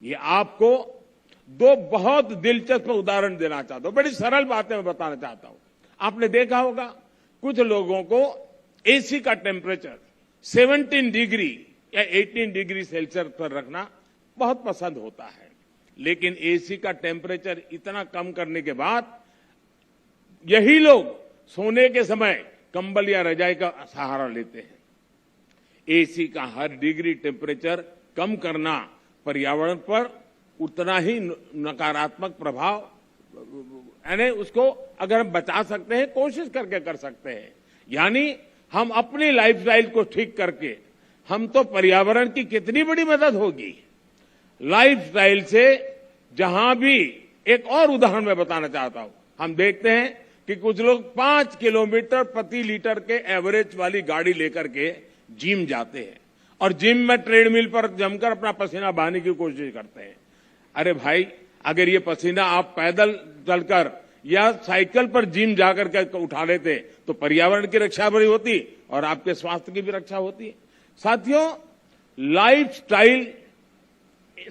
ये आपको दो बहुत दिलचस्प उदाहरण देना चाहता हूं। बड़ी सरल बातें मैं बताना चाहता हूं। आपने देखा होगा कुछ लोगों को एसी का टेम्परेचर 17 डिग्री या 18 डिग्री सेल्सियस पर रखना बहुत पसंद होता है, लेकिन एसी का टेम्परेचर इतना कम करने के बाद यही लोग सोने के समय कंबल या रजाई का सहारा लेते हैं। एसी का हर डिग्री टेम्परेचर कम करना पर्यावरण पर उतना ही नकारात्मक प्रभाव, यानी उसको अगर हम बचा सकते हैं, कोशिश करके कर सकते हैं। यानी हम अपनी लाइफस्टाइल को ठीक करके हम तो पर्यावरण की कितनी बड़ी मदद होगी। लाइफस्टाइल से जहां भी एक और उदाहरण मैं बताना चाहता हूं। हम देखते हैं कि कुछ लोग 5 किलोमीटर प्रति लीटर के एवरेज वाली गाड़ी लेकर के जिम जाते हैं और जिम में ट्रेडमिल पर जमकर अपना पसीना बहाने की कोशिश करते हैं। अरे भाई, अगर ये पसीना आप पैदल चलकर या साइकिल पर जिम जाकर के उठा लेते तो पर्यावरण की रक्षा भी होती और आपके स्वास्थ्य की भी रक्षा होती। साथियों, लाइफस्टाइल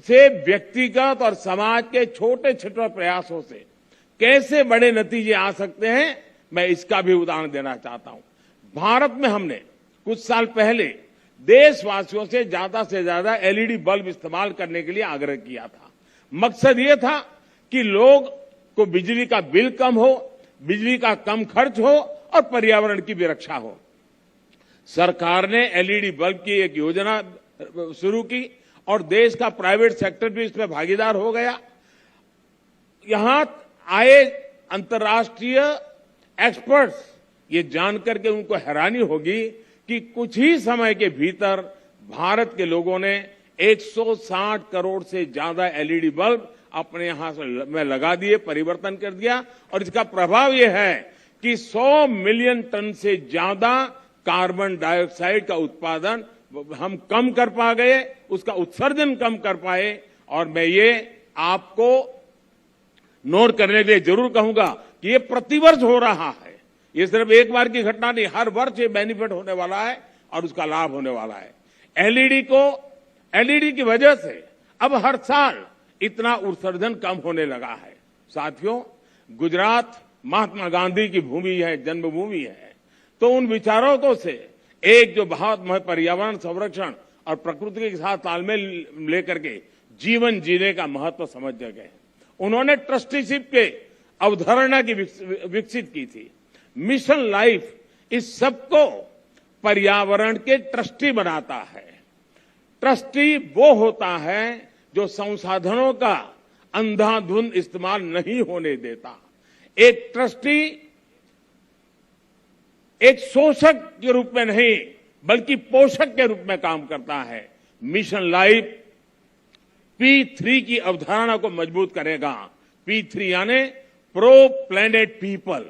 से व्यक्तिगत और समाज के छोटे छोटे प्रयासों से कैसे बड़े नतीजे आ सकते हैं, मैं इसका भी उदाहरण देना चाहता हूं। भारत में हमने कुछ साल पहले देशवासियों से ज्यादा एलईडी बल्ब इस्तेमाल करने के लिए आग्रह किया था। मकसद ये था कि लोग को बिजली का बिल कम हो, बिजली का कम खर्च हो और पर्यावरण की भी रक्षा हो। सरकार ने एलईडी बल्ब की एक योजना शुरू की और देश का प्राइवेट सेक्टर भी इसमें भागीदार हो गया। यहां आए अंतर्राष्ट्रीय एक्सपर्ट्स ये जानकर के उनको हैरानी होगी कि कुछ ही समय के भीतर भारत के लोगों ने 160 करोड़ से ज्यादा एलईडी बल्ब अपने यहां में लगा दिए, परिवर्तन कर दिया। और इसका प्रभाव यह है कि 100 मिलियन टन से ज्यादा कार्बन डाइऑक्साइड का उत्पादन हम कम कर पा गए, उसका उत्सर्जन कम कर पाए। और मैं ये आपको नोट करने के लिए जरूर कहूंगा कि ये प्रतिवर्ष हो रहा है। ये सिर्फ एक बार की घटना नहीं, हर वर्ष ये बेनिफिट होने वाला है और उसका लाभ होने वाला है। एलईडी की वजह से अब हर साल इतना उत्सर्जन कम होने लगा है। साथियों, गुजरात महात्मा गांधी की भूमि है, जन्मभूमि है, तो उन विचारकों से एक जो बहुत पर्यावरण संरक्षण और प्रकृति के साथ तालमेल लेकर के जीवन जीने का महत्व समझ गए। उन्होंने ट्रस्टीशिप के अवधारणा की विकसित की थी। मिशन लाइफ इस सबको पर्यावरण के ट्रस्टी बनाता है। ट्रस्टी वो होता है जो संसाधनों का अंधाधुंध इस्तेमाल नहीं होने देता। एक ट्रस्टी एक शोषक के रूप में नहीं बल्कि पोषक के रूप में काम करता है। मिशन लाइफ P3 की अवधारणा को मजबूत करेगा। P3 यानी प्रो प्लेनेट पीपल।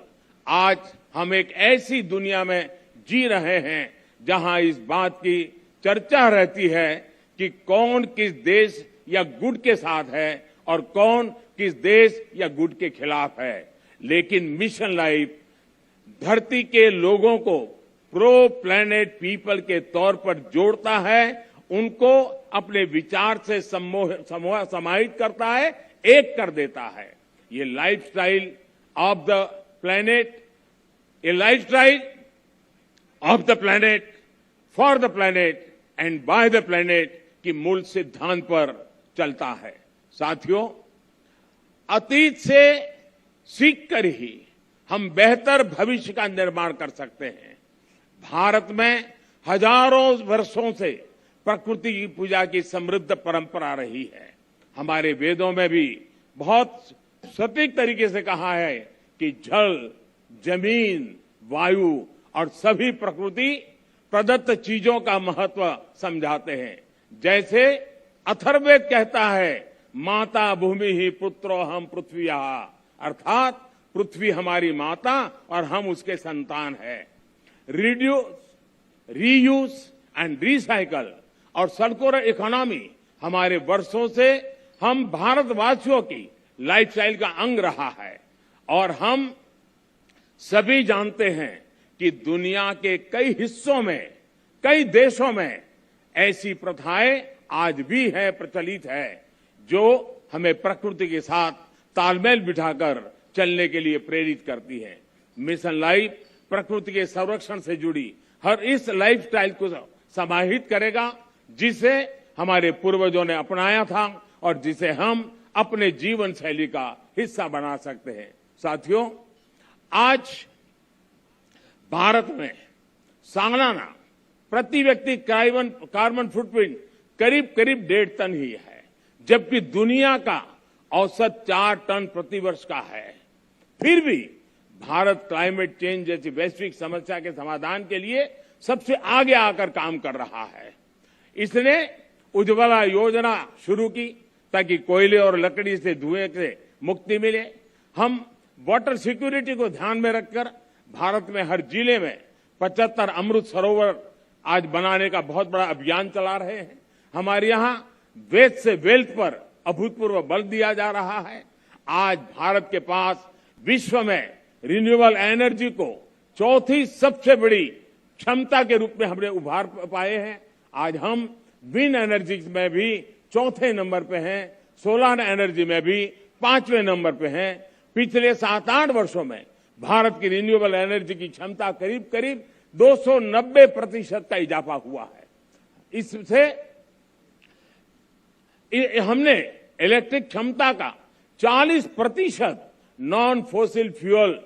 आज हम एक ऐसी दुनिया में जी रहे हैं जहां इस बात की चर्चा रहती है कि कौन किस देश या गुट के साथ है और कौन किस देश या गुट के खिलाफ है। लेकिन मिशन लाइफ धरती के लोगों को प्रो प्लेनेट पीपल के तौर पर जोड़ता है, उनको अपने विचार से समाहित करता है, एक कर देता है। ये लाइफस्टाइल ऑफ द प्लेनेट, ये lifestyle of the planet, for the planet and by the planet की मूल सिद्धांत पर चलता है। साथियों, अतीत से सीखकर ही हम बेहतर भविष्य का निर्माण कर सकते हैं। भारत में हजारों वर्षों से प्रकृति की पूजा की समृद्ध परंपरा रही है। हमारे वेदों में भी बहुत सटीक तरीके से कहा है कि जल, जमीन, वायु और सभी प्रकृति प्रदत्त चीजों का महत्व समझाते हैं। जैसे अथर्ववेद कहता है, माता भूमि ही पुत्रो हम पृथ्व्या, अर्थात पृथ्वी हमारी माता और हम उसके संतान है। रिड्यूस, रीयूज एंड रिसाइकल और सर्कुलर इकोनॉमी हमारे वर्षों से हम भारतवासियों की लाइफस्टाइल का अंग रहा है। और हम सभी जानते हैं कि दुनिया के कई हिस्सों में, कई देशों में ऐसी प्रथाएं आज भी है, प्रचलित है। जो हमें प्रकृति के साथ तालमेल बिठाकर चलने के लिए प्रेरित करती है। मिशन लाइफ प्रकृति के संरक्षण से जुड़ी हर इस लाइफस्टाइल को समाहित करेगा जिसे हमारे पूर्वजों ने अपनाया था और जिसे हम अपने जीवन शैली का हिस्सा बना सकते हैं। साथियों, आज भारत में सालाना प्रति व्यक्ति कार्बन फुटप्रिंट करीब 1.5 टन ही है, जबकि दुनिया का औसत 4 टन प्रति वर्ष का है। फिर भी भारत क्लाइमेट चेंज जैसी वैश्विक समस्या के समाधान के लिए सबसे आगे आकर काम कर रहा है। इसने उज्ज्वला योजना शुरू की ताकि कोयले और लकड़ी से धुएं से मुक्ति मिले। हम वाटर सिक्योरिटी को ध्यान में रखकर भारत में हर जिले में 75 अमृत सरोवर आज बनाने का बहुत बड़ा अभियान चला रहे हैं। हमारे यहाँ वेस्ट से वेल्थ पर अभूतपूर्व बल दिया जा रहा है। आज भारत के पास विश्व में रिन्यूएबल एनर्जी को चौथी सबसे बड़ी क्षमता के रूप में हमने उभार पाए हैं। आज हम विंड एनर्जी में भी चौथे नंबर पे हैं, सोलर एनर्जी में भी 5वें नंबर पे हैं। पिछले 7-8 वर्षों में भारत की रिन्यूएबल एनर्जी की क्षमता करीब 290% का इजाफा हुआ है। इससे हमने इलेक्ट्रिक क्षमता का 40% नॉन फोसिल फ्यूल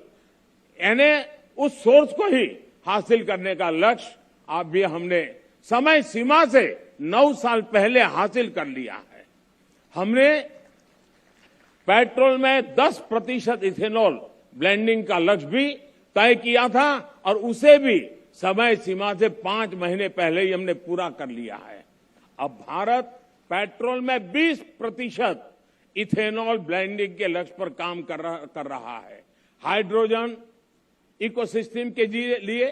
यानी उस सोर्स को ही हासिल करने का लक्ष्य अब भी हमने समय सीमा से 9 साल पहले हासिल कर लिया है। हमने पेट्रोल में 10% इथेनॉल ब्लेंडिंग का लक्ष्य भी तय किया था और उसे भी समय सीमा से 5 महीने पहले ही हमने पूरा कर लिया है। अब भारत पेट्रोल में 20% इथेनॉल ब्लेंडिंग के लक्ष्य पर काम कर रहा है। हाइड्रोजन इकोसिस्टम के लिए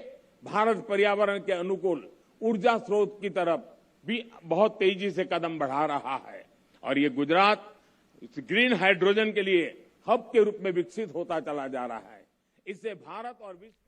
भारत पर्यावरण के अनुकूल ऊर्जा स्रोत की तरफ भी बहुत तेजी से कदम बढ़ा रहा है और ये गुजरात ग्रीन हाइड्रोजन के लिए हब के रूप में विकसित होता चला जा रहा है। इससे भारत और विश्व